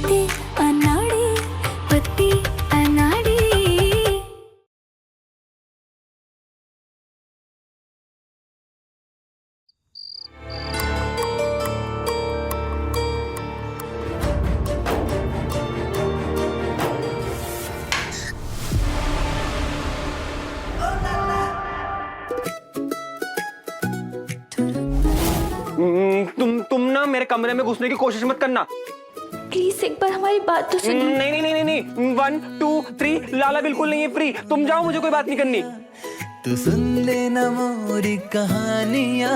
पत्ती अनाड़ी, पत्ती अनाड़ी। तुम ना मेरे कमरे में घुसने की कोशिश मत करना प्लीज एक बार हमारी बात तो सुनिए। नहीं नहीं नहीं नहीं नहीं 1 2 3 लाला बिल्कुल नहीं है फ्री। तुम जाओ, मुझे कोई बात नहीं करनी। तू सुन लेना मोरी कहानियां,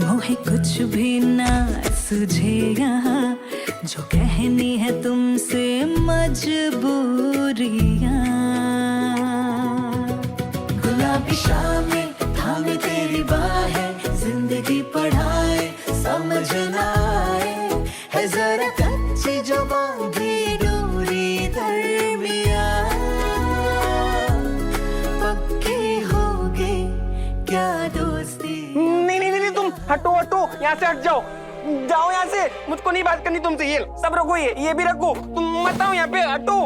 मोहे कुछ भी ना सुझे यहाँ, जो कहनी है तुमसे मजबूरियाँ। गुलाबी शामें थामे तेरी बाहें, जिंदगी पढ़ाए समझ ना आए, है जरा कच्ची जो बांधी डोरी दरमिया। पक्की होगी क्या दोस्ती। नहीं नहीं नहीं तुम हटो हटो, यहाँ से हट जाओ, जाओ यहाँ से। मुझको नहीं बात करनी तुमसे। ये सब रखो, ये भी रखो। तुम मत आओ यहाँ पे, हटो।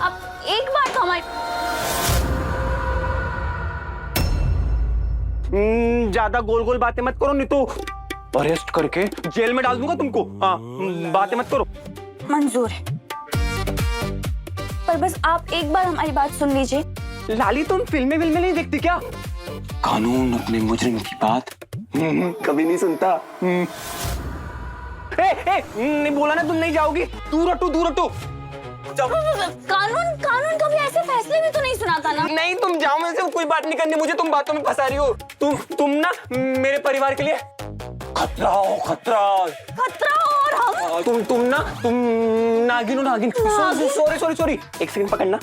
अब एक बार तो हमारी ज्यादा गोल गोल बातें मत करो, नहीं तो अरेस्ट करके जेल में डाल दूंगा तुमको। हाँ, बातें मत करो। मंजूर है, पर बस आप एक बार हमारी बात सुन लीजिए। लाली, तुम फिल्में नहीं देखती क्या? कानून अपने मुजरिम की बात कभी नहीं सुनता। नहीं बोला ना तुम नहीं जाओगी। दूर हटो, दूर हटो। कानून कभी ऐसे फैसले भी तो नहीं सुनाता ना। नहीं, तुम जाओ, मेरे से कोई बात नहीं करनी मुझे। तुम बातों में फंसा रही हो। तुम ना मेरे परिवार के लिए खतरा हो, खतरा। और हम तुम नागिन हो, नागिन। सॉरी एक सेकंड पकड़ना।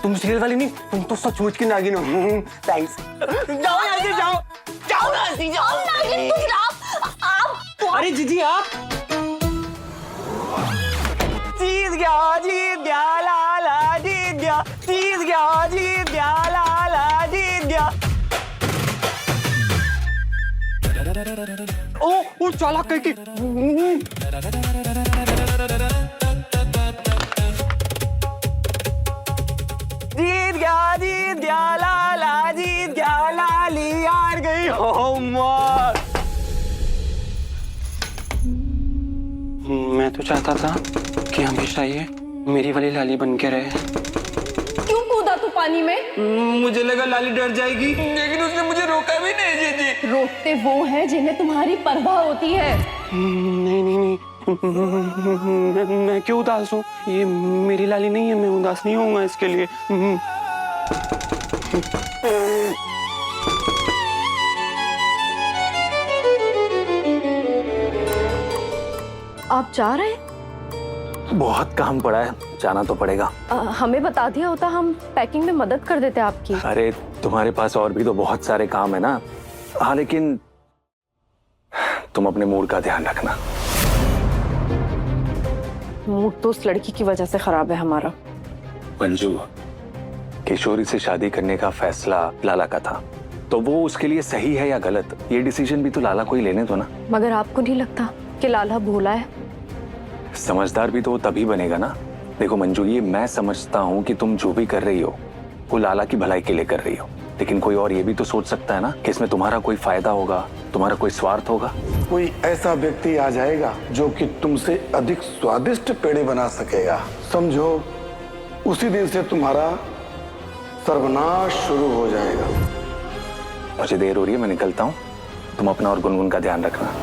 तुम सीरियल वाली नहीं, तुम तो सचमुच की नागिन हो। थैंक्स। जाओ यहाँ से, जाओ यहाँ से, जाओ। नागिन कुछ आप अरे जीजी, आप जीत गया लाला, जीत गया लाला, जीत गया। ओ चालाक कहीं की। जीत गया लाला, जीत गया लाली, हार गई हो मार। मैं तो चाहता था कि हमेशा ये मेरी वाली लाली बन के रहे। क्यों कूदा तू पानी में? मुझे लगा लाली डर जाएगी, लेकिन उसने मुझे रोका भी नहीं। जी रोकते वो हैं जिन्हें तुम्हारी परवाह होती है। नहीं मैं क्यों उदास हूँ? ये मेरी लाली नहीं है, मैं उदास नहीं होऊंगा इसके लिए। आप जा रहे हैं? बहुत काम पड़ा है, जाना तो पड़ेगा। हमें बता दिया होता, हम पैकिंग में मदद कर देते आपकी। अरे तुम्हारे पास और भी तो बहुत सारे काम है ना। हाँ, लेकिन तुम अपने मूड का ध्यान रखना। मूड तो उस लड़की की वजह से खराब है हमारा। मंजू, किशोरी से शादी करने का फैसला लाला का था, तो वो उसके लिए सही है या गलत, ये डिसीजन भी तो लाला को ही लेने दो ना। मगर आपको नहीं लगता कि लाला भोला है? समझदार भी तो वो तभी बनेगा ना। देखो मंजू, ये मैं समझता हूँ कि तुम जो भी कर रही हो वो लाला की भलाई के लिए कर रही हो, लेकिन कोई और ये भी तो सोच सकता है ना कि इसमें तुम्हारा कोई फायदा होगा, तुम्हारा कोई स्वार्थ होगा। कोई ऐसा व्यक्ति आ जाएगा जो कि तुमसे अधिक स्वादिष्ट पेड़े बना सकेगा। समझो, उसी दिन से तुम्हारा सर्वनाश शुरू हो जाएगा। मुझे देर हो रही है, मैं निकलता हूँ। तुम अपना और गुनगुन का ध्यान रखना।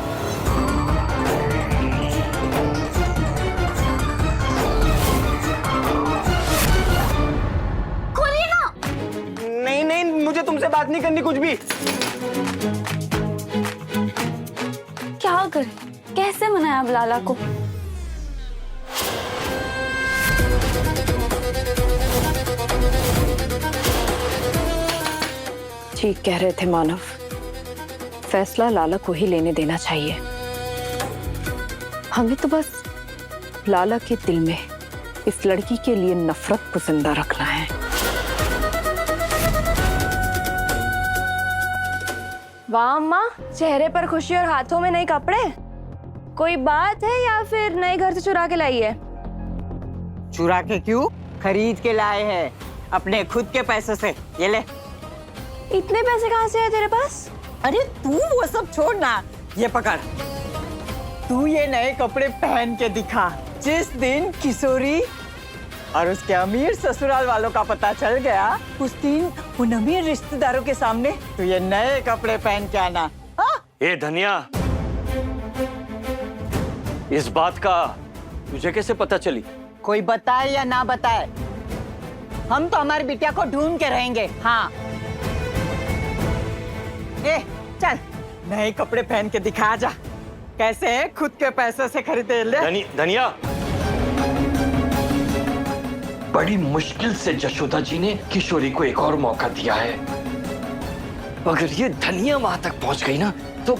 नहीं, मुझे तुमसे बात नहीं करनी कुछ भी। क्या करें, कैसे मनाए अब लाला को? ठीक कह रहे थे मानव, फैसला लाला को ही लेने देना चाहिए। हमें तो बस लाला के दिल में इस लड़की के लिए नफरत को जिंदा रखना है। वाह अम्मा, चेहरे पर खुशी और हाथों में नए कपड़े। कोई बात है या फिर नए घर से चुरा के लाई है? चुरा के क्यों, खरीद के लाए हैं अपने खुद के पैसे से। ये ले। इतने पैसे कहाँ से है तेरे पास? अरे तू वो सब छोड़ ना, ये पकड़। तू ये नए कपड़े पहन के दिखा। जिस दिन किशोरी और उसके अमीर ससुराल वालों का पता चल गया, उस दिन उन अमीर रिश्तेदारों के सामने तू ये नए कपड़े पहन के आना। हाँ? ए धनिया, इस बात का तुझे कैसे पता चली? कोई बताए या ना बताए, हम तो हमारी बिटिया को ढूंढ के रहेंगे। हाँ ए चल, नए कपड़े पहन के दिखा जा कैसे खुद के पैसे से खरीदे। ले धनिया, बड़ी मुश्किल से जशोदा जी ने किशोरी को एक और मौका दिया है। अगर ये धनिया वहां तक पहुंच गई ना तो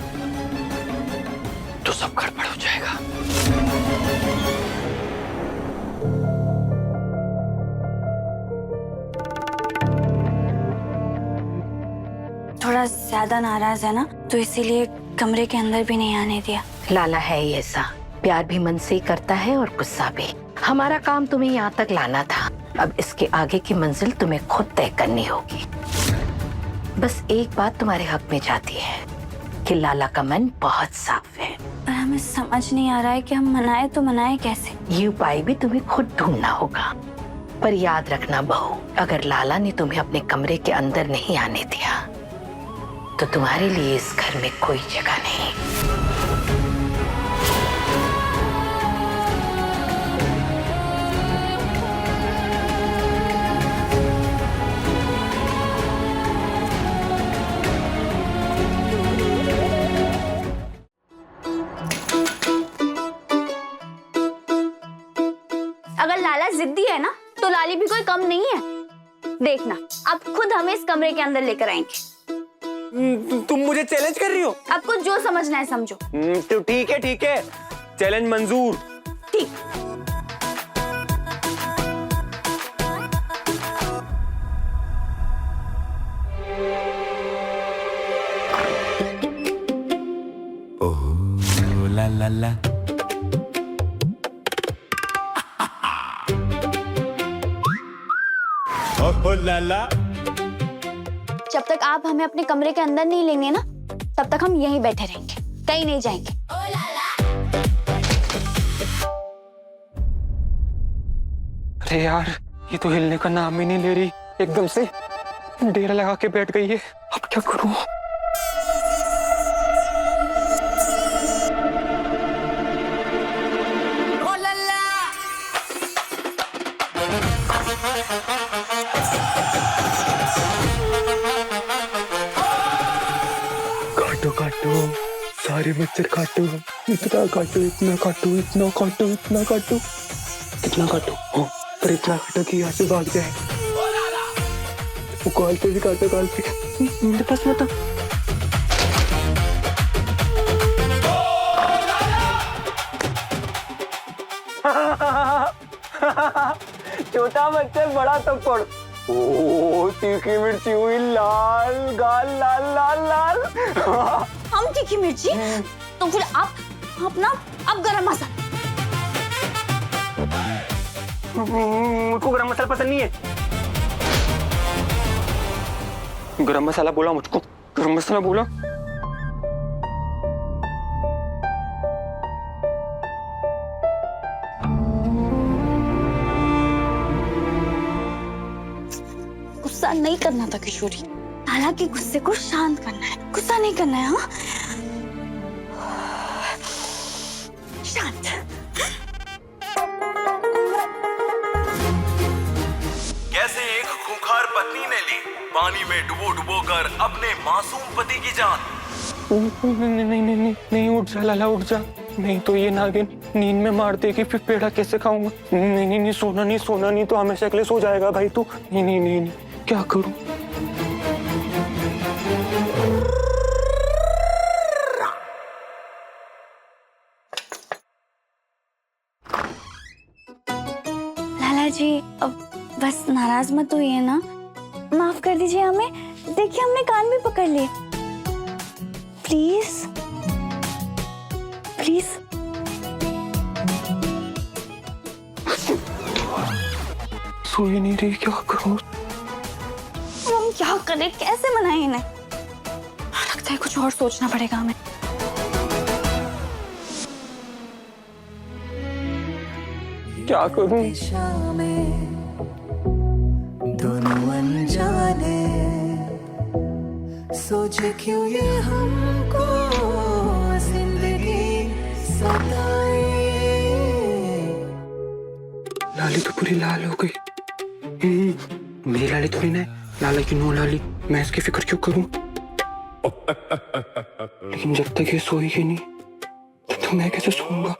सब गड़बड़ हो जाएगा। थोड़ा ज्यादा नाराज है ना, तो इसीलिए कमरे के अंदर भी नहीं आने दिया। लाला है ही ऐसा, प्यार भी मन से ही करता है और गुस्सा भी। हमारा काम तुम्हें यहाँ तक लाना था, अब इसके आगे की मंजिल तुम्हें खुद तय करनी होगी। बस एक बात तुम्हारे हक में जाती है कि लाला का मन बहुत साफ है। पर हमें समझ नहीं आ रहा है कि हम मनाए तो मनाए कैसे। ये उपाय भी तुम्हें खुद ढूंढना होगा। पर याद रखना बहू, अगर लाला ने तुम्हें अपने कमरे के अंदर नहीं आने दिया तो तुम्हारे लिए इस घर में कोई जगह नहीं। अगर लाला जिद्दी है ना, तो लाली भी कोई कम नहीं है। देखना, अब खुद हमें इस कमरे के अंदर लेकर आएंगे। तुम मुझे चैलेंज कर रही हो? आपको जो समझना है समझो। तो ठीक है, चैलेंज मंजूर। ठीक। ओह ला ला ला, ओह ला ला। जब तक आप हमें अपने कमरे के अंदर नहीं लेंगे ना, तब तक हम यहीं बैठे रहेंगे, कहीं नहीं जाएंगे। अरे यार, ये तो हिलने का नाम ही नहीं ले रही, एकदम से डेरा लगा के बैठ गई है। अब क्या करूं? काटो काटो, सारे मच्छर काटो, इतना काटो, इतना काटो, इतना काटो, इतना काटो, इतना काटो। हाँ, पर इतना काटो कि यहाँ से भाग जाए। वो कॉल पे भी काटो, कॉल पे। मेरे पास मत। छोटा मच्छर बड़ा थप्पड़। ओ तीखी मिर्ची हुई लाल, गाल लाल लाल लाल। हम तीखी मिर्ची? तो फिर आप ना, अब गरम मसाला। मुझको गरम मसाला पसंद नहीं है। गरम मसाला बोला मुझको, गरम मसाला बोला। गुस्सा नहीं करना था किशोरी, हालांकि गुस्से को शांत करना है, गुस्सा नहीं करना है। हाँ, शांत। कैसे एक खूंखार पत्नी ने ली पानी में डुबो डुबो कर अपने मासूम पति की जान। नहीं नहीं नहीं नहीं नहीं, उठ जा लाला, उठ जा। नहीं तो ये नागिन नींद में मार देगी, फिर पेड़ा कैसे खाऊंगा? नहीं नहीं नहीं, सोना नहीं, सोना नहीं तो हमेशा के लिए सो जाएगा भाई तू। नहीं नहीं नहीं नहीं, क्या करूं? लाला जी, अब बस नाराज मत होइए ना, माफ कर दीजिए हमें। देखिए हमने कान भी पकड़ लिए। Please please. सो ही नहीं रही, क्या करूं? हम क्या करें, कैसे मनाएं इन्हें? लगता है कुछ और सोचना पड़ेगा हमें। क्या करूं? दोनों अनजाने सोचे क्यों ये हमको जिंदगी सताए। लाली तो पूरी लाल हो गई। मेरी लाली थोड़ी ना है, लाला की नो लाली। मैं इसकी फिक्र क्यों करूं? लेकिन जब तक ये सोएगी नहीं तब तक मैं कैसे सोऊंगा?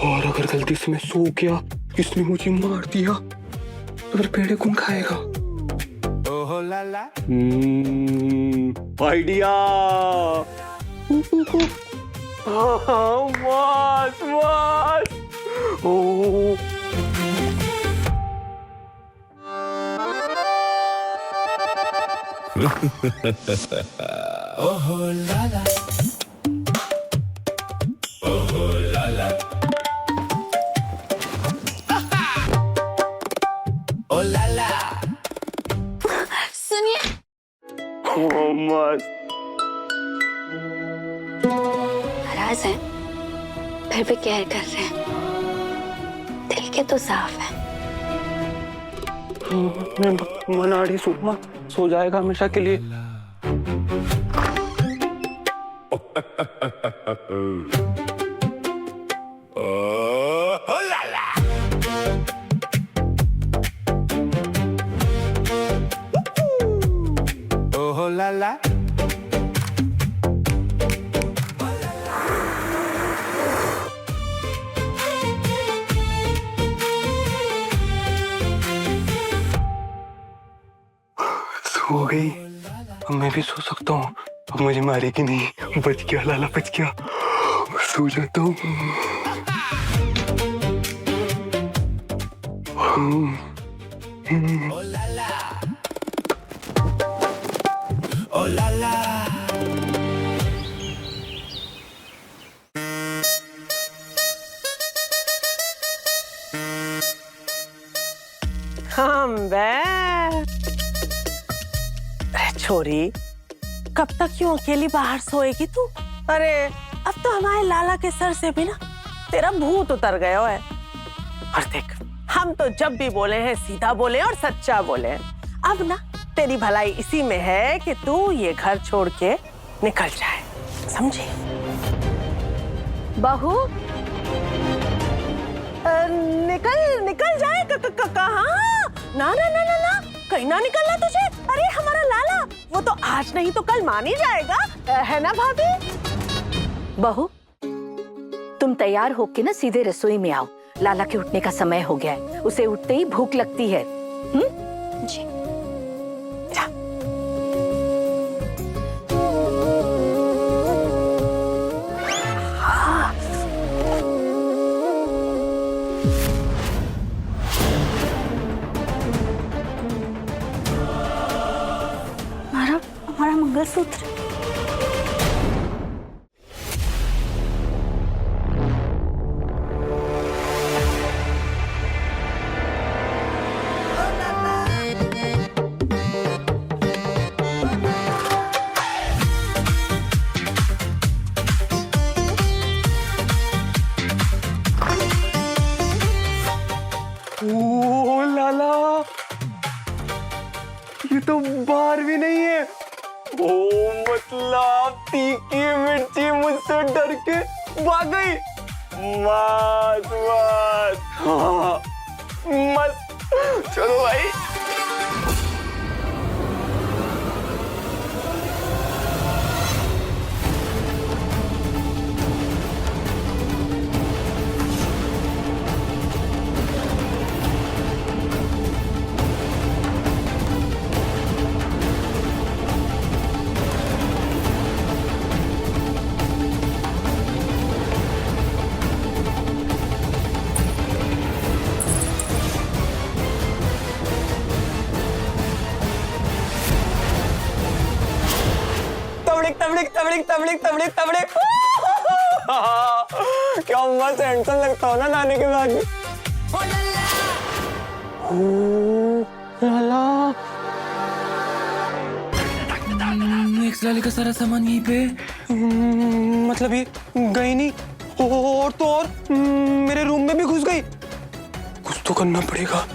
और अगर गलती से मैं सो गया, इसने मुझे मार दिया, तो फिर पेड़े कौन खाएगा? आइडिया। बस बस। ओह ओहो लाला, ओहो लाला, ओ लाला। सुनिए, मस्त। नाराज हैं, फिर भी केयर कर रहे हैं। दिल के तो साफ है। मैं मनाड़ी सूखा सो जाएगा हमेशा के लिए। ओ लाला, ओहो लाला। सो गई, अब मैं भी सो सकता हूँ। अब मुझे मारेगी नहीं। बच गया लाला, बच गया। सो जाता हूँ। ओ लाला, ओ लाला। छोरी, कब तक यूं अकेली बाहर सोएगी तू? अरे अब तो हमारे लाला के सर से भी ना तेरा भूत उतर गया है। और देख, हम तो जब भी बोले हैं सीधा बोले और सच्चा बोले हैं। अब ना तेरी भलाई इसी में है कि तू ये घर छोड़ के निकल जाए, समझी? बहू, निकल जाए कहाँ? ना ना ना ना ना, कहीं ना निकलना तुझे। अरे हमारा लाला, वो तो आज नहीं तो कल मान ही जाएगा, है ना भाभी? बहू, तुम तैयार होके ना सीधे रसोई में आओ। लाला के उठने का समय हो गया है, उसे उठते ही भूख लगती है। जी। जा। हमारा मंगलसूत्र। ओ लाला, ये तो बार भी नहीं है। ओ मतलब तीखी मिर्ची मुझसे डर के भाग गई। मस्त मस्त, हाँ मस्त। चलो भाई। तबड़िक तबड़िक तबड़िक तबड़िक तबड़िक। क्या मस्त हैंडसम लगता हो ना नाने के बाद। लाला एक्स लाली का सारा सामान यहीं पे। मतलब ये गई नहीं और तो और मेरे रूम में भी घुस गई। कुछ तो करना पड़ेगा।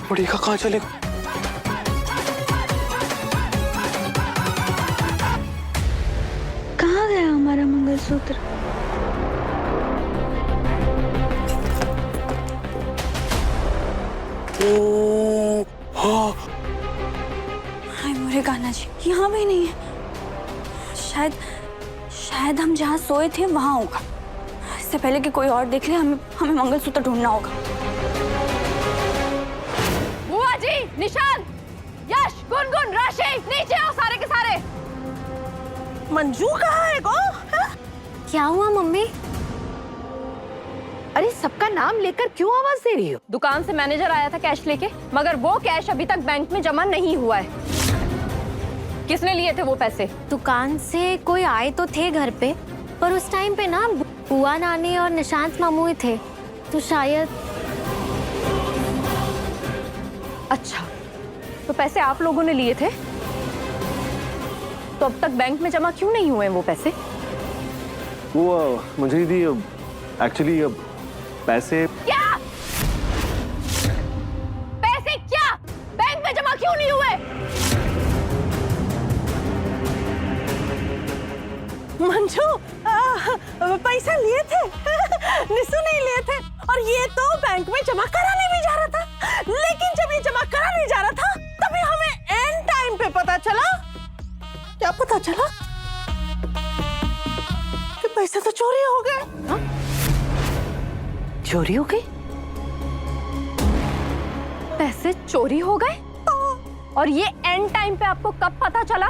पड़ेगा कहाँ चलेगा। कहाँ गया हमारा मंगलसूत्र? हाय मोरे गाना जी, यहाँ भी नहीं है। शायद हम जहाँ सोए थे वहां होगा। इससे पहले कि कोई और देख ले, हमें मंगलसूत्र ढूंढना होगा। बुआ जी, निशान, यश, गुनगुन, राशि, नीचे आओ सारे के सारे। मंजू कहाँ है गो? क्या हुआ मम्मी? अरे सबका नाम लेकर क्यों आवाज दे रही हो? दुकान से मैनेजर आया था कैश लेके, मगर वो कैश अभी तक बैंक में जमा नहीं हुआ है। किसने लिए थे वो पैसे? दुकान से कोई आए तो थे घर पे, पर उस टाइम पे ना बुआ, नानी और निशांत मामू ही थे, तो शायद। अच्छा, तो पैसे आप लोगों ने लिए थे? तो अब तक बैंक में जमा क्यों नहीं हुए वो पैसे? वो मुझे दी एक्चुअली पैसे। क्या पैसे? क्या बैंक में जमा क्यों नहीं हुए? मंजू, पैसा लिए थे। निशु नहीं लिए थे, और ये तो बैंक में जमा कराने भी जा रहा था। लेकिन जब ये जमा कराने जा रहा था तभी हमें एंड टाइम पे पता चला। क्या पता चला? कि पैसे तो चोरी हो गए। चोरी हो गई? पैसे चोरी हो गए? और ये एंड टाइम पे आपको कब पता चला?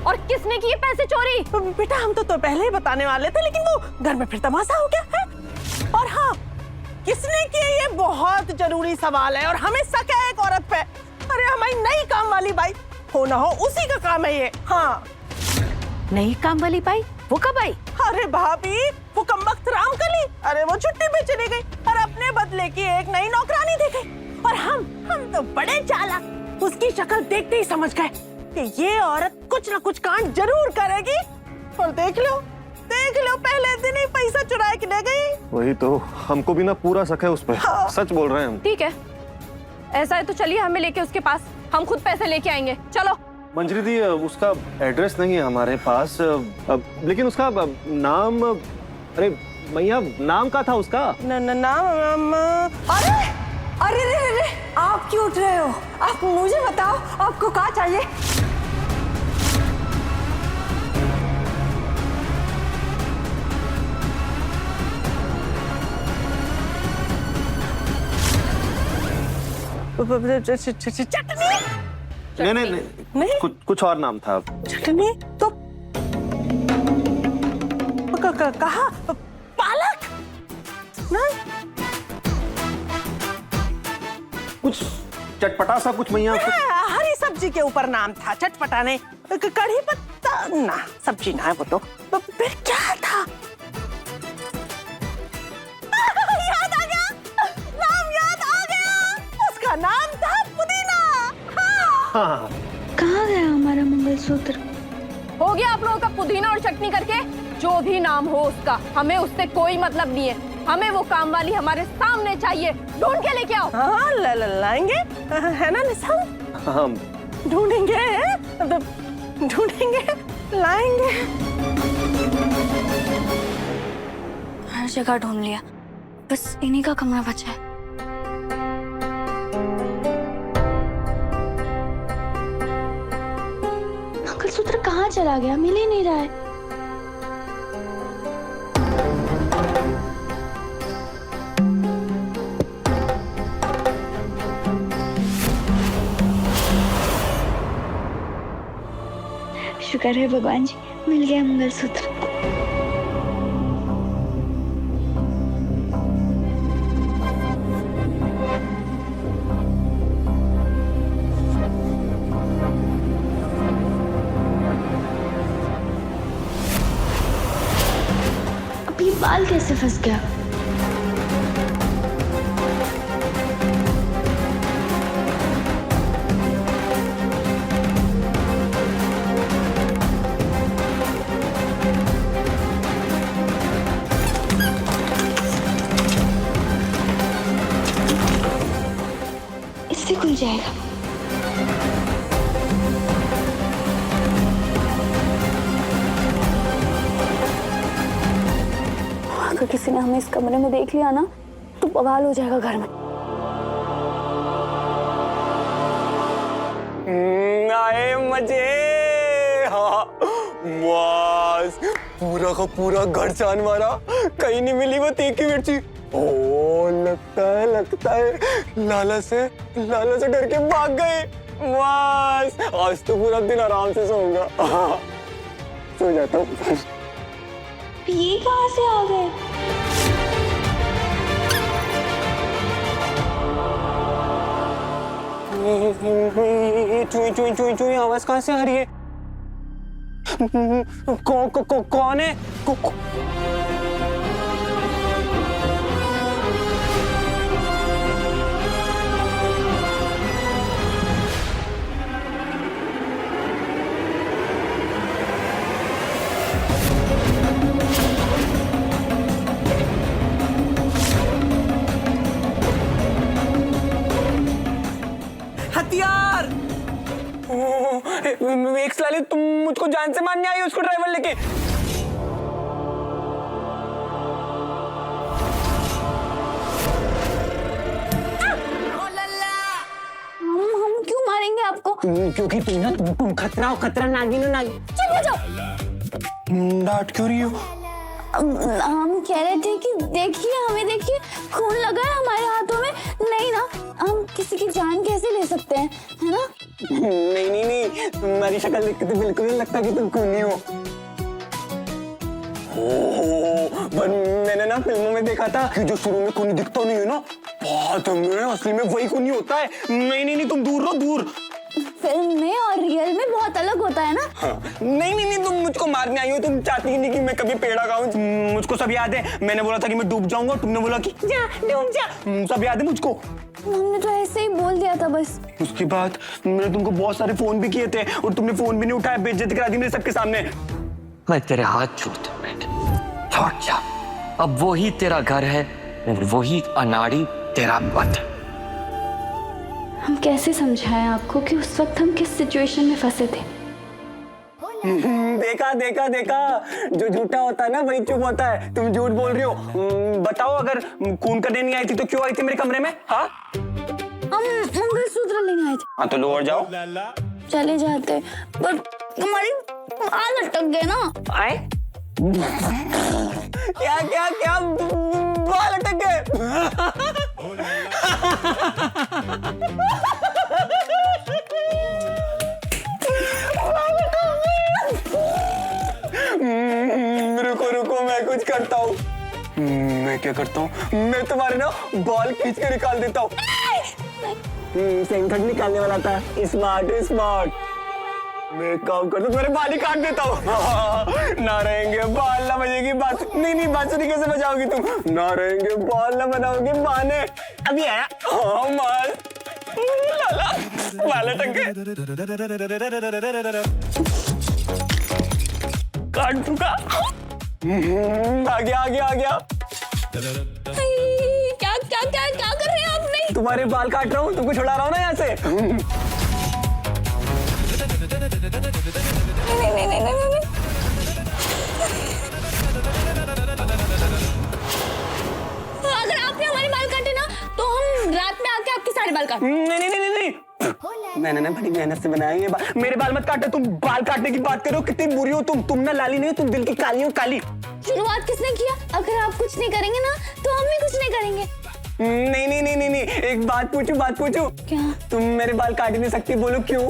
और किसने किए पैसे चोरी? बेटा हम तो पहले ही बताने वाले थे, लेकिन वो घर में फिर तमाशा हो गया है। और हाँ, किसने किए ये बहुत जरूरी सवाल है, और हमें शक है एक औरत पे। अरे हमारी नई काम वाली बाई हो ना हो, उसी का काम है ये। हाँ, नई काम वाली बाई? वो कब आई? अरे भाभी, वो कमबख्त रामकली, अरे वो छुट्टी पे चली गई और अपने बदले की एक नई नौकरानी दे गई। और हम तो बड़े चालाक, उसकी शक्ल देखते ही समझ गए कि ये औरत कुछ ना कुछ कांड जरूर करेगी। और देख लो पहले दिन ही पैसा चुरा के ले गई। वही तो, हमको भी ना पूरा शक है उस पर। हाँ। सच बोल रहे हैं हम। ठीक है, ऐसा है तो चलिए हमें लेके उसके पास, हम खुद पैसे लेके आएंगे। चलो। मंजरी दी, उसका एड्रेस नहीं है हमारे पास, लेकिन उसका नाम, अरे मैया नाम क्या था उसका? नाम। अरे रे, आप क्यों उठ रहे हो? आप मुझे बताओ, आपको क्या चाहिए? चटनी? नहीं, कुछ और नाम था। चटनी तो कहा? पालक? नहीं, कुछ चटपटा सा कुछ मैया। हरी सब्जी के ऊपर नाम था, चटपटा नहीं। कढ़ी पत्ता ना, सब्जी ना है वो तो। फिर क्या था? याद आ गया, नाम याद आ गया। उसका नाम था पुदीना। हाँ। कहाँ गया हमारा मंगलसूत्र? हो गया आप लोगों का पुदीना और चटनी करके। जो भी नाम हो उसका, हमें उससे कोई मतलब नहीं है। हमें वो काम वाली हमारे सामने चाहिए। ढूंढ के लेके आओ। हाँ, लाएंगे, है ना निशान? हाँ, ढूंढेंगे, लाएंगे। हर जगह ढूंढ लिया, बस इन्हीं का कमरा बचा है। मंगलसूत्र कहाँ चला गया? मिल ही नहीं रहा है। शुक्र है भगवान जी, मिल गया मंगलसूत्र। बाल कैसे फंस गया? इससे खुल जाएगा। अगर किसी ने हमें इस कमरे में देख लिया ना तो बवाल हो जाएगा घर में। आए मजे। हाँ बस पूरा का पूरा घर जान मारा, कहीं नहीं मिली वो तीखी मिर्ची। ओ लगता है लाला से डर के भाग गए। बस आज तो पूरा दिन आराम से सोऊंगा। सो जाता हूँ। ये कहाँ से आ गए? चुई चुई चुई चुई आवाज कहाँ से आ रही है? कौन है? हथियार। एक साले तुम मुझको जान से मारने आई हो उसको ड्राइवर लेके। हम क्यों मारेंगे आपको? क्योंकि तुम खतरा हो, खतरा नागिन हो नागिन। चुप हो जाओ। डांट क्यों रही हो? हम कह रहे थे कि देखिए हमें देखिए खून लगा है हमारे हाथों में। नहीं ना, हम किसी की जान कैसे ले सकते हैं, है ना? नहीं तुम्हारी शक्ल देख के तो बिल्कुल नहीं लगता कि तुम खूनी हो। पर मैंने ना फिल्मों में देखा था कि जो शुरू में खूनी दिखता नहीं है ना, बाद में असली में वही खूनी होता है। नहीं तुम दूर रहो, दूर। फिल्म में और रियल में बहुत अलग होता है ना। हाँ। नहीं तुम मुझको मारने आई हो। तुम चाहती नहीं कि मैं कभी पेड़ा खाऊं। मुझको सब याद है। मैंने बोला था कि मैं डूब जाऊंगा, तुमने बोला कि जा डूब जा। सब याद है मुझको। हमने तो ऐसे ही बोल दिया था बस। उसके बाद मैंने तुमको बहुत सारे फोन भी किए थे और तुमने फोन भी नहीं उठाया। बेइज्जती करा दी मेरे सबके सामने। मैं तेरे हाथ छूता हूं बेटे, लौट जा। अब वो ही तेरा घर है और वही अनाड़ी तेरा पद। हम कैसे समझाएं आपको कि उस वक्त हम किस सिचुएशन में फंसे थे? देखा जो झूठा होता है ना वही चुप होता है। तुम झूठ बोल रही हो। बताओ, अगर खून करने नहीं आई थी तो क्यों आई थी मेरे कमरे में? हाँ हम मंगलसूत्र लेने आए थे। हाँ तो लो और जाओ। चले जाते पर हमारी बाल अटक गए ना। आए? क्या बाल अटक गए? रुको मैं कुछ करता हूँ। मैं क्या करता हूँ? मैं तुम्हारे ना बाल खींच के निकाल देता हूँ। सेंकट निकालने वाला था। स्मार्ट। मैं एक काम करता हूँ, तुम्हारे बाल ही काट देता हूँ। ना रहेंगे बाल, ना बजेगी बात। नहीं बांसुरी कैसे बजाओगी तुम? ना रहेंगे बाल, ना बनाओगी बाने। अभी आया। हाँ माल लाला बाल अटक गए। काट चुका। आ गया। क्या कर रहे हैं आपने? तुम्हारे बाल काट रहा हूँ, तुमको छुड़ा रहा हूँ ना यहाँ से। नहीं। अगर आपने हमारे बाल काटे ना तो हम रात में आके आपके सारे बाल काटें। नहीं। मैंने ना बड़ी मेहनत से बनाए ये बाल। मेरे बाल मत काटो। तुम बाल काटने की बात करो, कितनी बुरी हो तुम ना लाली नहीं, तुम दिल की काली हो, काली। शुरुआत किसने किया? अगर आप कुछ नहीं करेंगे ना तो हम भी कुछ नहीं करेंगे। नहीं। एक बात पूछूं? क्या? तुम मेरे बाल काट नहीं सकती, बोलो क्यों?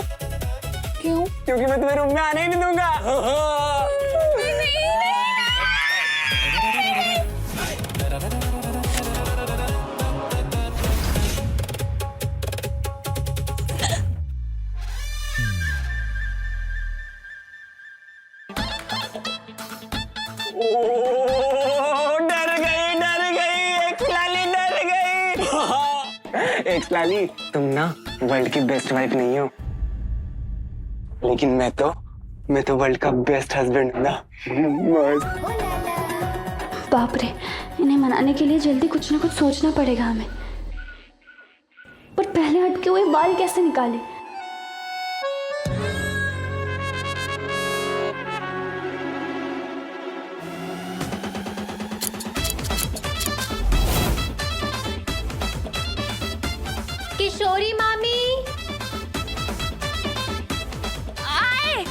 क्योंकि मैं तुम्हें रूम में आने ही नहीं दूंगा। एक्स लाली, तुम ना वर्ल्ड की बेस्ट वाइफ नहीं हो, लेकिन मैं तो वर्ल्ड का बेस्ट हस्बैंड हूँ ना। बाप रे, इन्हें मनाने के लिए जल्दी कुछ ना कुछ सोचना पड़ेगा हमें। पर पहले अटके हुए बाल कैसे निकाले? किशोरी मामी आए।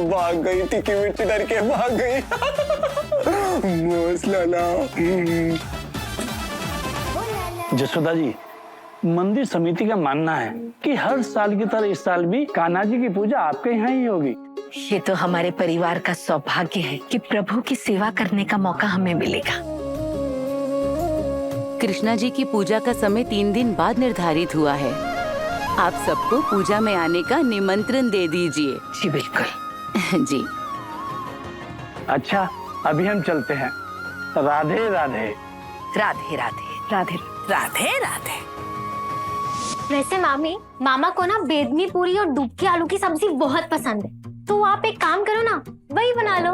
भाग गई, टिकी मिर्ची डर के भाग गई। मस्त लाला। जसोदा जी, मंदिर समिति का मानना है कि हर साल की तरह इस साल भी कान्हा जी की पूजा आपके यहाँ ही होगी। ये तो हमारे परिवार का सौभाग्य है कि प्रभु की सेवा करने का मौका हमें मिलेगा। कृष्णा जी की पूजा का समय 3 दिन बाद निर्धारित हुआ है। आप सबको पूजा में आने का निमंत्रण दे दीजिए। जी बिल्कुल। जी। अच्छा, अभी हम चलते हैं। राधे राधे। राधे राधे। राधे राधे राधे। वैसे मामी, मामा को ना बेदमी पूरी और डुबकी आलू की सब्जी बहुत पसंद है, तो आप एक काम करो ना, वही बना लो।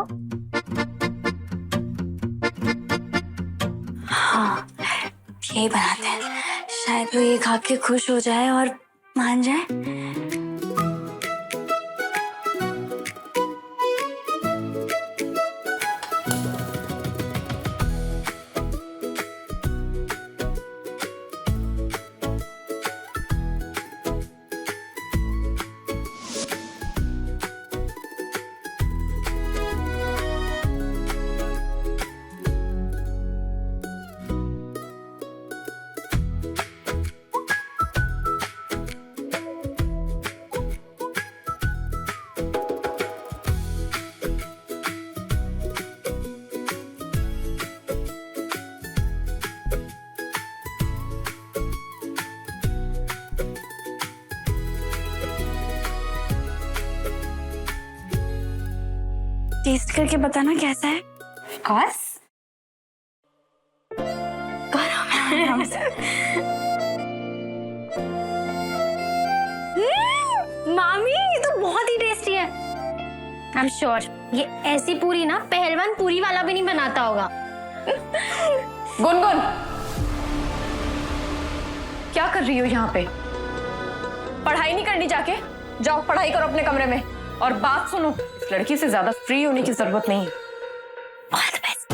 हाँ, यही बनाते हैं, शायद वो ये खा के खुश हो जाए और मान जाए। टेस्ट करके बताना कैसा है। कौस? मामी, ये तो बहुत ही टेस्टी है। आई एम श्योर ये ऐसी पूरी ना पहलवान पूरी वाला भी नहीं बनाता होगा। गुनगुन, क्या कर रही हो यहाँ पे? पढ़ाई नहीं करनी जाके? जाओ पढ़ाई करो अपने कमरे में। और बात सुनो, इस लड़की से ज्यादा फ्री होने की जरूरत नहीं। बहुत बेस्ट।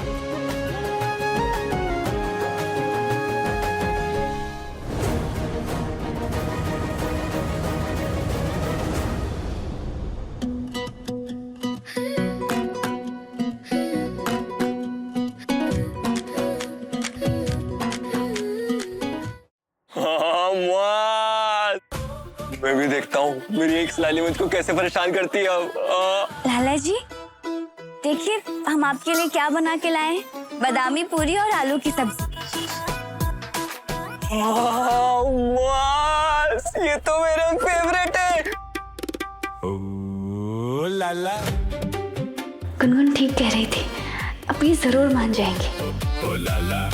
मैं भी देखता हूँ मेरी एक लाली मुझको कैसे परेशान करती है अब। लाला जी, देखिए हम आपके लिए क्या बना के लाए हैं, बादामी पूरी और आलू की सब्जी। ये तो मेरा फेवरेट है। ओ लाला। गुनगुन ठीक कह रही थी, अब ये जरूर मान जाएंगे। ओ लाला।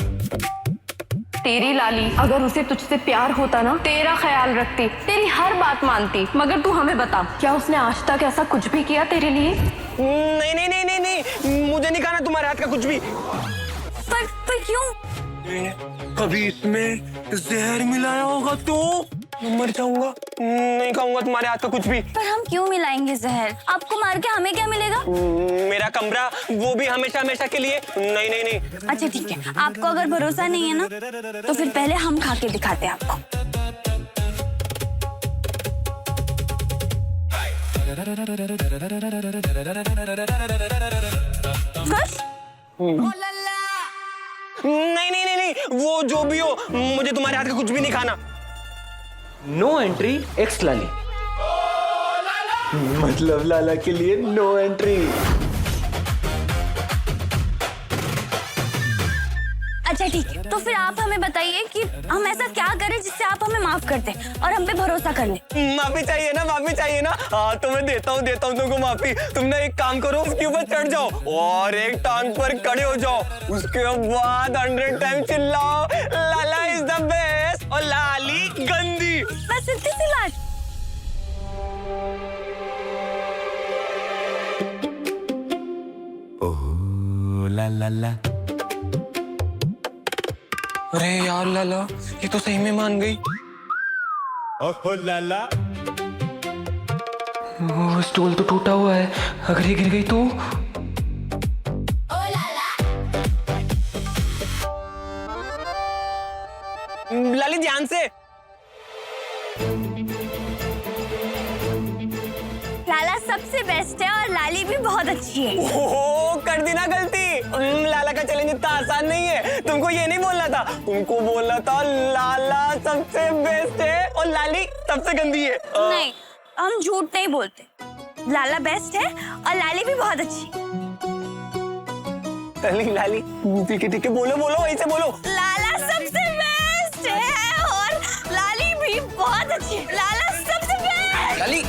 तेरी लाली अगर उसे तुझसे प्यार होता ना, तेरा ख्याल रखती, तेरी हर बात मानती। मगर तू हमें बता, क्या उसने आज तक ऐसा कुछ भी किया तेरे लिए? नहीं नहीं नहीं नहीं नहीं, मुझे नहीं खाना तुम्हारे हाथ का कुछ भी। पर क्यों? कभी इसमें जहर मिलाया होगा तो मैं मर जाऊंगा। नहीं खाऊंगा तुम्हारे हाथ का कुछ भी। पर हम क्यों मिलाएंगे जहर? आपको मार के हमें क्या मिलेगा? मेरा कमरा, वो भी हमेशा हमेशा के लिए। नहीं नहीं नहीं। अच्छा ठीक है, आपको अगर भरोसा नहीं है ना, तो फिर पहले हम खा के दिखाते हैं आपको। नहीं नहीं नहीं नहीं, वो जो भी हो, मुझे तुम्हारे हाथ का कुछ भी नहीं खाना। नो एंट्री एक्स लाली। मतलब लाला के लिए नो एंट्री। अच्छा ठीक है, तो फिर आप हमें बताइए कि हम ऐसा क्या करें जिससे आप हमें माफ कर दें और हम पे भरोसा कर लें। माफी चाहिए ना, माफी चाहिए ना। हाँ तो मैं देता हूँ तुमको माफी। तुम ना एक काम करो, उसके ऊपर चढ़ जाओ और एक टांग पर खड़े हो जाओ, उसके बाद 100 टाइम चिल्लाओ लाला इज द बेस्ट और लाली गंदी। बस इतनी सी बात। ओह ला ला ला। अरे यार लाला, ये तो सही में मान गई। ओह लाला। ओह स्टूल तो टूटा हुआ है, अगर ये गिर गई तो। लाली ध्यान से। लाला सबसे बेस्ट है और लाली भी बहुत अच्छी है। ओह कर दी ना गलती। लाला का चैलेंज इतना आसान नहीं है। तुमको ये नहीं बोलना था, तुमको बोलना था लाला सबसे बेस्ट है और लाली सबसे गंदी है। नहीं, हम झूठ नहीं बोलते। लाला बेस्ट है और लाली भी बहुत अच्छी। लाली ठीक है बोलो बोलो, ऐसे बोलो। लाला सबसे बेस्ट है और लाली भी बहुत अच्छी है। लाला सबसे बेस्ट। लाली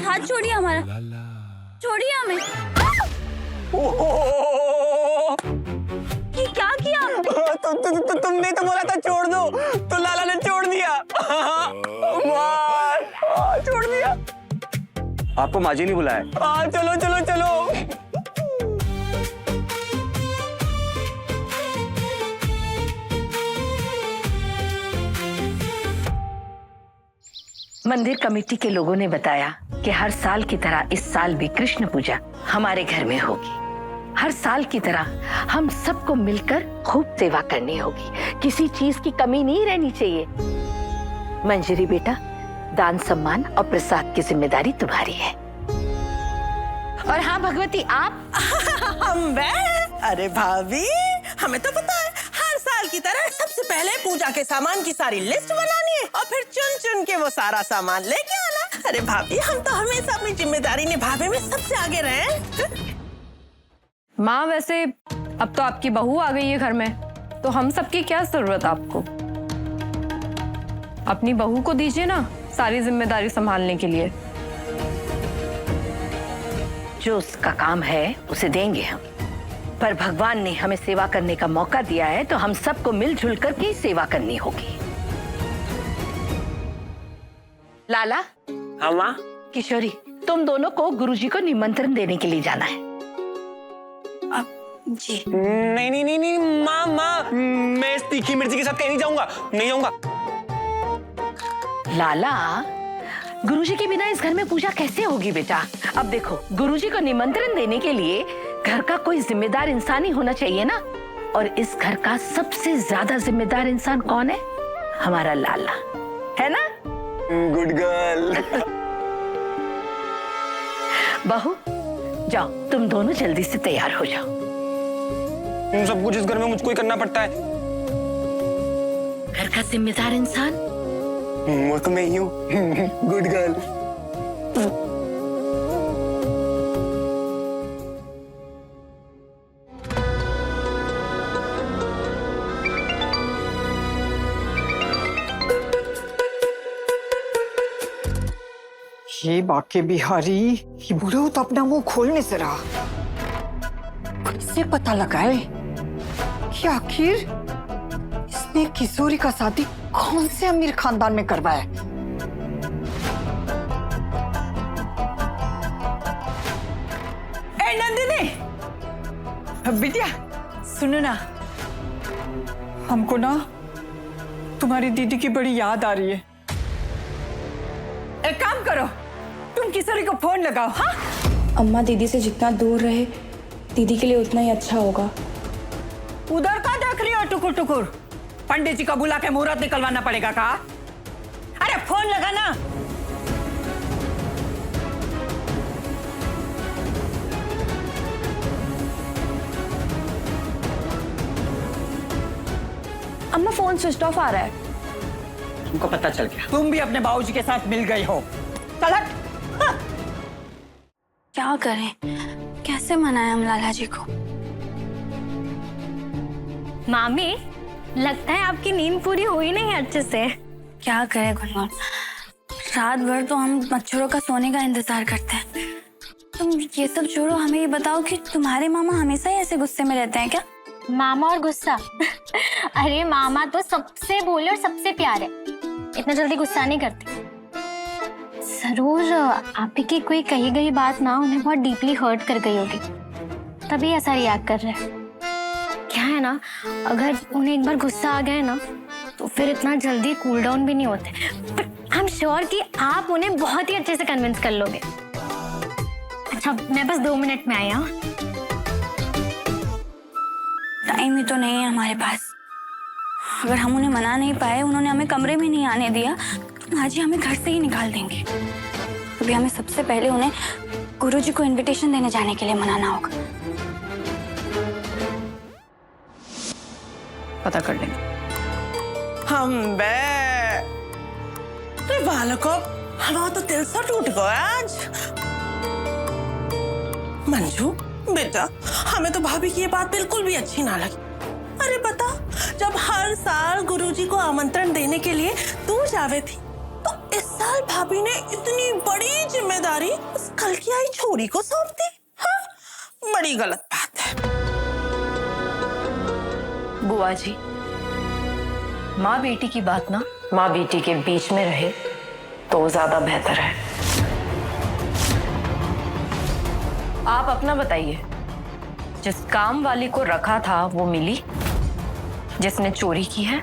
हाथ छोड़िए हमारा, छोड़िए हमें। ये क्या किया? तुमने तो बोला था छोड़ दो, तो लाला ने छोड़ दिया। छोड़ दिया। आपको माजी नहीं बुलाया। चलो चलो चलो। मंदिर कमेटी के लोगों ने बताया कि हर साल की तरह इस साल भी कृष्ण पूजा हमारे घर में होगी। हर साल की तरह हम सबको मिलकर खूब सेवा करनी होगी, किसी चीज की कमी नहीं रहनी चाहिए। मंजरी बेटा, दान सम्मान और प्रसाद की जिम्मेदारी तुम्हारी है। और हाँ भगवती, आप हम अरे भाभी, हमें तो पता है हर साल की तरह सबसे पहले पूजा के सामान की सारी लिस्ट बनानी है और फिर चुन चुन के वो सारा सामान लेके आना। अरे भाभी, हम तो हमेशा अपनी जिम्मेदारी निभाने में सबसे आगे रहे। माँ वैसे अब तो आपकी बहू आ गई है घर में, तो हम सबकी क्या जरूरत आपको? अपनी बहू को दीजिए ना सारी जिम्मेदारी संभालने के लिए। जो उसका काम है उसे देंगे हम, पर भगवान ने हमें सेवा करने का मौका दिया है तो हम सबको मिलजुल कर के सेवा करनी होगी। लाला, हाँ माँ। किशोरी, तुम दोनों को गुरुजी को निमंत्रण देने के लिए जाना है। जी। नहीं नहीं नहीं नहीं माँ माँ, मैं इस तीखी मिर्ची के साथ कहीं नहीं जाऊंगा, नहीं जाऊंगा। लाला, गुरुजी के बिना इस घर में पूजा कैसे होगी बेटा? अब देखो, गुरुजी को निमंत्रण देने के लिए घर का कोई जिम्मेदार इंसान ही होना चाहिए ना। और इस घर का सबसे ज्यादा जिम्मेदार इंसान कौन है? हमारा लाला है ना। Good girl. बहू, जाओ तुम दोनों जल्दी से तैयार हो जाओ। सब कुछ इस घर में मुझको ही करना पड़ता है। घर का जिम्मेदार इंसान वो तो मैं ही हूँ। Good girl. ये बाके बिहारी, ये बूढ़ा तो अपना मुंह खोलने से रहा। कैसे पता लगाए कि आखिर इसने किशोरी का शादी कौन से अमीर खानदान में करवाया? ए नंदिनी, बिटिया सुनो ना, हमको ना तुम्हारी दीदी की बड़ी याद आ रही है। एक काम करो, तुम किशोरी को फोन लगाओ। हाँ अम्मा दीदी से जितना दूर रहे दीदी के लिए उतना ही अच्छा होगा। उधर का देख रही हो टुकुर टुकुर? पंडित जी का बुला के मुहूर्त निकलवाना पड़ेगा का? अरे फोन लगा ना। अम्मा फोन स्विच ऑफ आ रहा है। तुमको पता चल गया, तुम भी अपने बाबूजी के साथ मिल गई हो। चल हट। हाँ। क्या करें, कैसे मनाएं हम लाला जी को? मामी, लगता है आपकी नींद पूरी हुई नहीं अच्छे से। क्या करें गुनगुन, रात भर तो हम मच्छरों का सोने का इंतजार करते हैं। तुम ये सब छोड़ो, हमें ये बताओ कि तुम्हारे मामा हमेशा ही ऐसे गुस्से में रहते हैं क्या? मामा और गुस्सा? अरे मामा तो सबसे भोले और सबसे प्यारे, इतना जल्दी गुस्सा नहीं करते। जरूर आप ही की कोई कही गई बात ना उन्हें बहुत डीपली हर्ट कर गई होगी, तभी ऐसा रिएक्ट कर रहे हैं। क्या है ना, अगर उन्हें एक बार गुस्सा आ गया ना तो फिर इतना जल्दी कूल डाउन भी नहीं होते। बट आई एम श्योर कि आप उन्हें बहुत ही अच्छे से कन्विंस कर लोगे। अच्छा, मैं बस 2 मिनट में आई। हाँ, टाइम ही तो नहीं है हमारे पास। अगर हम उन्हें मना नहीं पाए, उन्होंने हमें कमरे में नहीं आने दिया, तो आज ही हमें घर से ही निकाल देंगे। अभी हमें सबसे पहले उन्हें गुरुजी को इनविटेशन देने जाने के लिए मनाना होगा। पता कर लेंगे हम। बालकों, हमारा तो दिल सा टूट गया आज। मंजू बेटा, हमें तो भाभी की ये बात बिल्कुल भी अच्छी ना लगी। अरे बता, जब हर साल गुरुजी को आमंत्रण देने के लिए तू जावे थी, तो इस साल भाभी ने इतनी बड़ी जिम्मेदारी उस कल की आई छोरी को सौंप दी। हाँ, बड़ी गलत बात है। बुआ जी, माँ बेटी की बात ना माँ बेटी के बीच में रहे तो ज्यादा बेहतर है। आप अपना बताइए, जिस काम वाली को रखा था वो मिली, जिसने चोरी की है?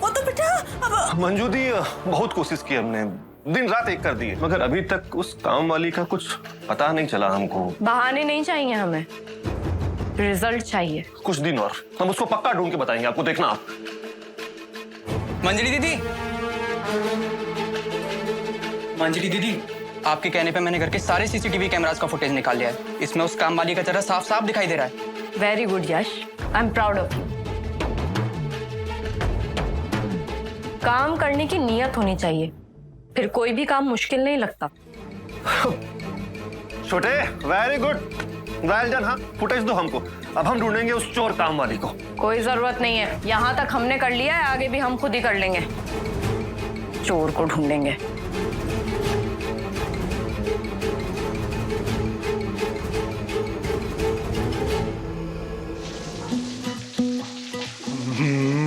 वो तो बेटा अब मंजू दी, बहुत कोशिश की हमने, दिन रात एक कर दिए, मगर अभी तक उस काम वाली का कुछ पता नहीं चला हमको। बहाने नहीं चाहिए हमें, रिजल्ट चाहिए। कुछ दिन और हम उसको पक्का ढूंढ के बताएंगे आपको, देखना आप। मंजरी दीदी, मंजरी दीदी, आपके कहने पे मैंने घर के सारे सीसीटीवी कैमरास का फुटेज निकाल लिया है। इसमें उस काम वाली का चेहरा साफ साफ दिखाई दे रहा है। Very good Yash, I am proud of you. काम करने की नियत होनी चाहिए, फिर कोई भी काम मुश्किल नहीं लगता। छोटे, वेरी गुड, वेल डन। हाँ, फुटेज दो हमको, अब हम ढूंढेंगे उस चोर काम वाली को। कोई जरूरत नहीं है, यहाँ तक हमने कर लिया है, आगे भी हम खुद ही कर लेंगे। चोर को ढूंढेंगे।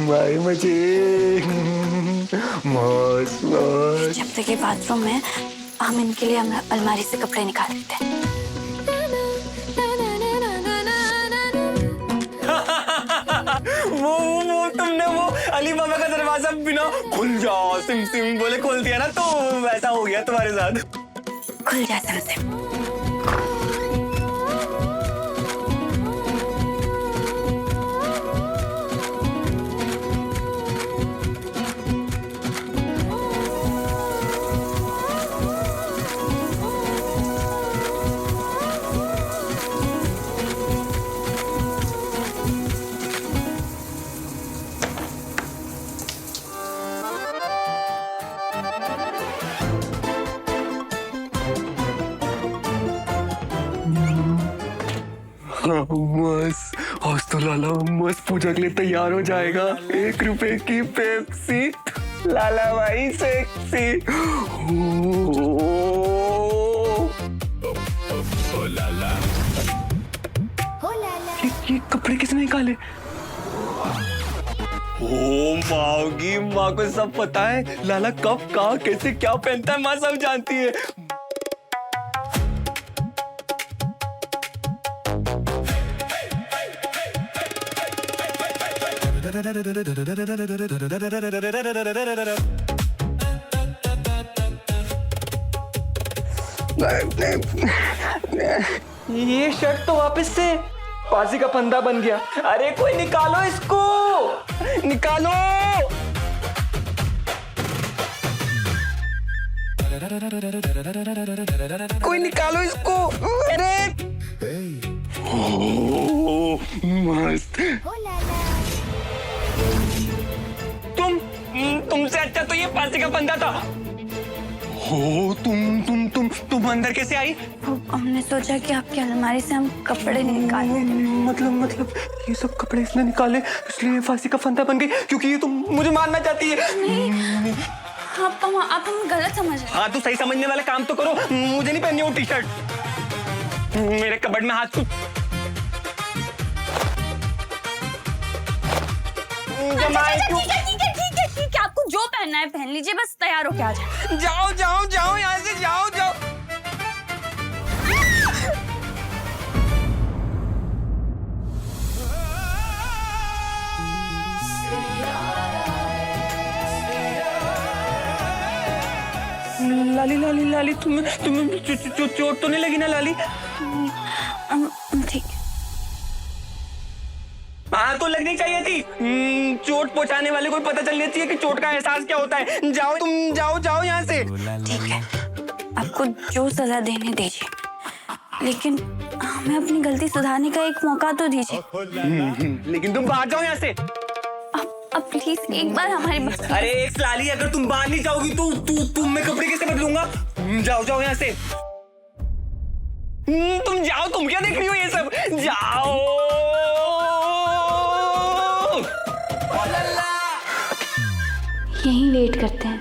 भाई मजे मस्त मस्त। जब तक ये बाथरूम में, हम इनके लिए अलमारी से कपड़े निकाल देते हैं। वो तुमने वो अली बाबा का दरवाजा बिना खुल जाओ सिम सिम बोले खोल दिया ना, तो वैसा हो गया तुम्हारे साथ। खुल जा सिम सिम। मस्त, आज तो लाला मस्त पूजा के लिए तैयार हो जाएगा। 1 रुपए की पेप्सी, लाला भाई सेक्सी। ये कपड़े किसने निकाले? ओ माँ की माँ को सब पता है, लाला कब कहाँ कैसे क्या पहनता है, माँ सब जानती है। ये शर्ट तो वापस से फांसी का फंदा बन गया। अरे कोई निकालो इसको, निकालो। कोई निकालो इसको। अरे मस्त। तुमसे अच्छा तो ये फांसी का फंदा था। हो तुम अंदर कैसे आई? हमने सोचा कि आपकी अलमारी से हम कपड़े निकाले। मतलब ये सब कपड़े इसने निकाले इसलिए फांसी का फंदा बन गई, क्योंकि ये तुम मुझे मारना चाहती है। नहीं, आप हम गलत समझ रहे हैं। हाँ तो सही समझने वाला काम तो करो। मुझे नहीं पहननी वो टी शर्ट। मेरे कबर्ड में हाथ ठीक है, आपको जो पहनना है पहन लीजिए, बस तैयार होके आ जाए। जाओ यहाँ से, जाओ। लाली तुम्हें चोट तो नहीं लगी ना लाली? ठीक। हाँ तो लगनी चाहिए थी। चोट पहुंचाने वाले को पता चलना चाहिए कि चोट का एहसास क्या होता है। जाओ यहाँ से। ठीक है, आपको जो सजा देने दीजिए, लेकिन हमें अपनी गलती सुधारने का एक मौका तो दीजिए। लेकिन तुम बाहर जाओ यहाँ से। अब प्लीज एक बार हमारी बात। अरे लाली, अगर तुम बाहर नहीं जाओगी तो मैं कपड़े कैसे बदलूंगा? जाओ यहाँ से। तुम जाओ, तुम क्या देख रही हो ये सब? जाओ। यहीं वेट करते हैं।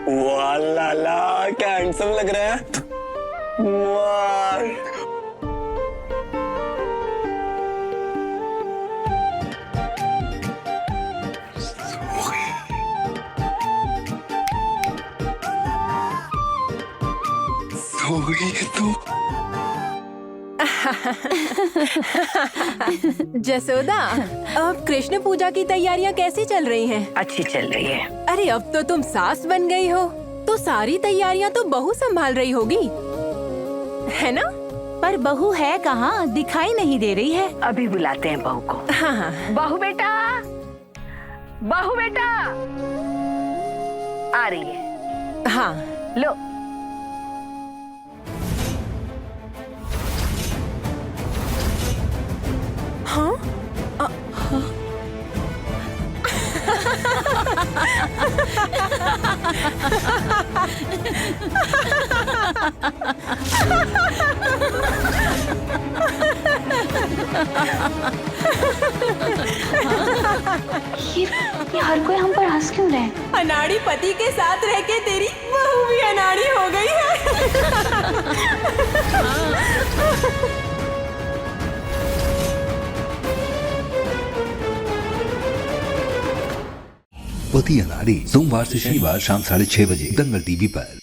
वाह लाला, क्या हैंडसम लग रहा है। वाह। जसोदा, अब कृष्ण पूजा की तैयारियां कैसी चल रही हैं? अच्छी चल रही है। अरे अब तो तुम सास बन गई हो, तो सारी तैयारियां तो बहू संभाल रही होगी, है ना? पर बहू है कहाँ, दिखाई नहीं दे रही है। अभी बुलाते हैं बहू को। हाँ। बहू बेटा, आ रही है। हाँ लो। हाँ? ये हर कोई हम पर हंस क्यों रहे हैं? अनाड़ी पति के साथ रह के तेरी बहू भी अनाड़ी हो गई है। पति अनाड़ी, सोमवार से शनिवार शाम 6:30 बजे दंगल टीवी पर।